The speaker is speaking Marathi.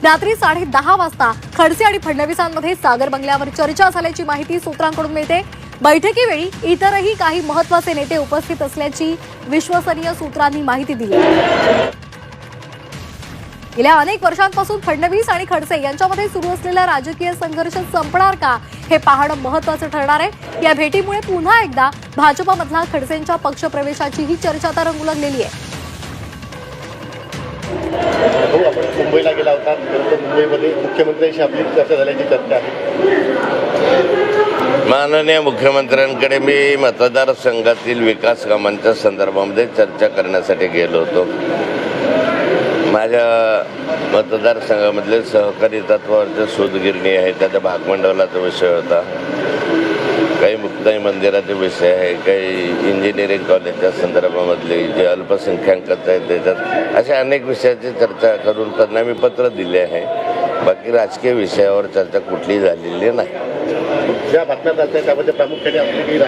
रात्री 10:30 वाजता खडसे आणि फडणवीसांमध्ये सागर बंगल्यावर चर्चा झाल्याची माहिती सूत्रांकडून मिळते। बैठकीवेळी इतरही काही महत्त्वाचे नेते उपस्थित असल्याची विश्वसनीय सूत्रांनी माहिती दिली। गेल्या अनेक वर्षांपासून फडणवीस आणि खडसे यांच्यामध्ये सुरू असलेला राजकीय संघर्ष संपणार का हे पाहणं महत्त्वाचं ठरणार आहे। या भेटीमुळे पुन्हा एकदा भाजपमधला खडसेंच्या पक्षप्रवेशाची ही चर्चा आता रंगू लागलेली आहे। आपण मुंबईला गेला होता, मुंबईमध्ये मुख्यमंत्र्यांशी आपली चर्चा झाल्याची चर्चा आहे। माननीय मुख्यमंत्र्यांकडे मी मतदारसंघातील विकास कामांच्या संदर्भामध्ये चर्चा करण्यासाठी गेलो होतो। माझ्या मतदारसंघामधले सहकारी तत्वावरचे सूतगिरणी आहे, त्याच्या भागमंडळाचा विषय होता, काही मुक्ताई मंदिराचे विषय आहे, काही इंजिनिअरिंग कॉलेजच्या संदर्भामधले जे अल्पसंख्याकच आहेत त्याच्यात अशा अनेक विषयाची चर्चा करून त्यांना मी पत्र दिले आहे। बाकी राजकीय विषयावर चर्चा कुठलीही झालेली नाही। ज्या बातम्या चालतात त्यामध्ये प्रामुख्याने आपली